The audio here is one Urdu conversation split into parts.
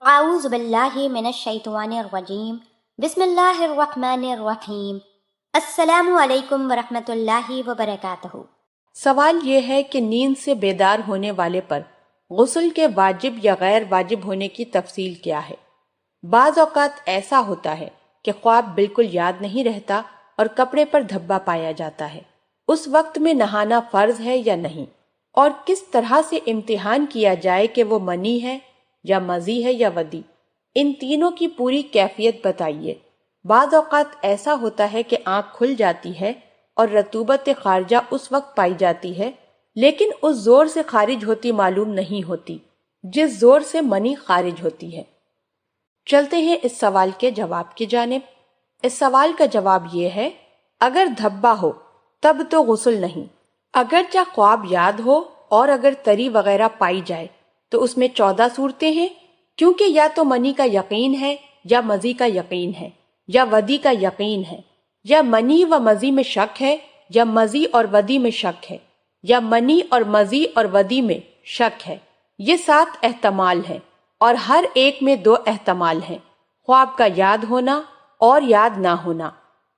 اعوذ باللہ من الشیطان الرجیم بسم اللہ الرحمن الرحیم السلام علیکم ورحمۃ اللہ وبرکاتہ۔ سوال یہ ہے کہ نیند سے بیدار ہونے والے پر غسل کے واجب یا غیر واجب ہونے کی تفصیل کیا ہے؟ بعض اوقات ایسا ہوتا ہے کہ خواب بالکل یاد نہیں رہتا اور کپڑے پر دھبا پایا جاتا ہے۔ اس وقت میں نہانا فرض ہے یا نہیں؟ اور کس طرح سے امتحان کیا جائے کہ وہ منی ہے یا مزی ہے یا ودی؟ ان تینوں کی پوری کیفیت بتائیے۔ بعض اوقات ایسا ہوتا ہے کہ آنکھ کھل جاتی ہے اور رطوبت خارجہ اس وقت پائی جاتی ہے، لیکن اس زور سے خارج ہوتی معلوم نہیں ہوتی جس زور سے منی خارج ہوتی ہے۔ چلتے ہیں اس سوال کے جواب کی جانب۔ اس سوال کا جواب یہ ہے، اگر دھبا ہو تب تو غسل نہیں، اگرچہ خواب یاد ہو اور اگر تری وغیرہ پائی جائے تو اس میں 14 صورتیں ہیں، کیونکہ یا تو منی کا یقین ہے یا مزی کا یقین ہے یا ودی کا یقین ہے، یا منی و مزی میں شک ہے یا مزی اور ودی میں شک ہے، یا منی اور مزی اور ودی میں شک ہے۔ یہ 7 احتمال ہیں اور ہر ایک میں 2 احتمال ہیں، خواب کا یاد ہونا اور یاد نہ ہونا۔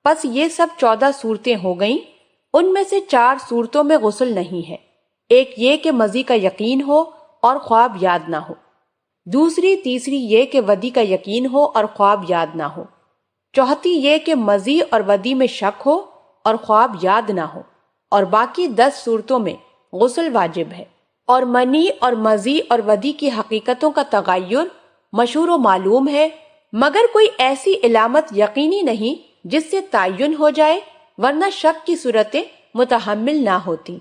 پس یہ سب 14 صورتیں ہو گئیں۔ ان میں سے 4 صورتوں میں غسل نہیں ہے۔ ایک یہ کہ مزی کا یقین ہو اور خواب یاد نہ ہو، دوسری تیسری یہ کہ ودی کا یقین ہو اور خواب یاد نہ ہو، چوتھی یہ کہ مزی اور ودی میں شک ہو اور خواب یاد نہ ہو، اور باقی 10 صورتوں میں غسل واجب ہے۔ اور منی اور مزی اور ودی کی حقیقتوں کا تغیر مشہور و معلوم ہے، مگر کوئی ایسی علامت یقینی نہیں جس سے تعین ہو جائے، ورنہ شک کی صورتیں متحمل نہ ہوتی۔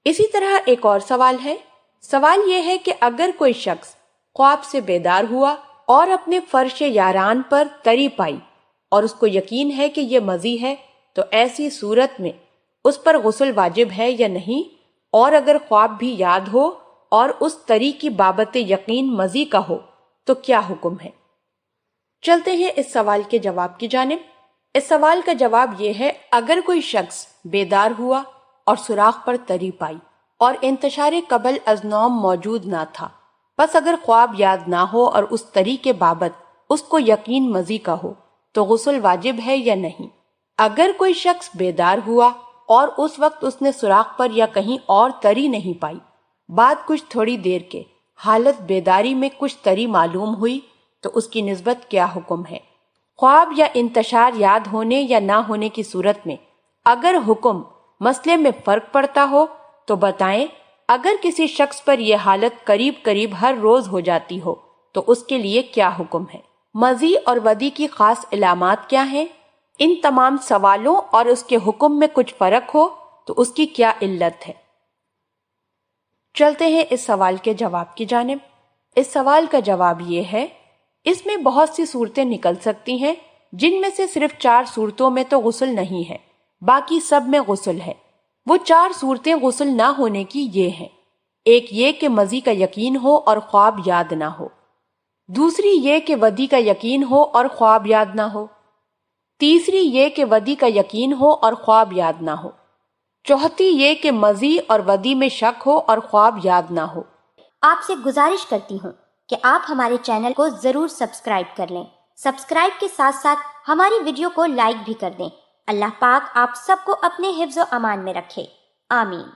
اسی طرح ایک اور سوال ہے۔ سوال یہ ہے کہ اگر کوئی شخص خواب سے بیدار ہوا اور اپنے فرش یاران پر تری پائی اور اس کو یقین ہے کہ یہ مزی ہے، تو ایسی صورت میں اس پر غسل واجب ہے یا نہیں؟ اور اگر خواب بھی یاد ہو اور اس تری کی بابت یقین مزی کا ہو تو کیا حکم ہے؟ چلتے ہیں اس سوال کے جواب کی جانب۔ اس سوال کا جواب یہ ہے، اگر کوئی شخص بیدار ہوا اور سوراخ پر تری پائی اور انتشار قبل از نوم موجود نہ تھا، بس اگر خواب یاد نہ ہو اور اس تری کے بابت اس کو یقین مزی کا ہو تو غسل واجب ہے یا نہیں؟ اگر کوئی شخص بیدار ہوا اور اس وقت اس نے سوراخ پر یا کہیں اور تری نہیں پائی، بعد کچھ تھوڑی دیر کے حالت بیداری میں کچھ تری معلوم ہوئی، تو اس کی نسبت کیا حکم ہے؟ خواب یا انتشار یاد ہونے یا نہ ہونے کی صورت میں اگر حکم مسئلے میں فرق پڑتا ہو تو بتائیں۔ اگر کسی شخص پر یہ حالت قریب ہر روز ہو جاتی ہو تو اس کے لیے کیا حکم ہے؟ مزی اور ودی کی خاص علامات کیا ہیں؟ ان تمام سوالوں اور اس کے حکم میں کچھ فرق ہو تو اس کی کیا علت ہے؟ چلتے ہیں اس سوال کے جواب کی جانب۔ اس سوال کا جواب یہ ہے، اس میں بہت سی صورتیں نکل سکتی ہیں، جن میں سے صرف 4 صورتوں میں تو غسل نہیں ہے، باقی سب میں غسل ہے۔ وہ 4 صورتیں غسل نہ ہونے کی یہ ہیں، ایک یہ کہ مزی کا یقین ہو اور خواب یاد نہ ہو، دوسری یہ کہ ودی کا یقین ہو اور خواب یاد نہ ہو، تیسری یہ کہ ودی کا یقین ہو اور خواب یاد نہ ہو، چوتھی یہ کہ مزی اور ودی میں شک ہو اور خواب یاد نہ ہو۔ آپ سے گزارش کرتی ہوں کہ آپ ہمارے چینل کو ضرور سبسکرائب کر لیں۔ سبسکرائب کے ساتھ ساتھ ہماری ویڈیو کو لائک بھی کر دیں۔ اللہ پاک آپ سب کو اپنے حفظ و امان میں رکھے، آمین۔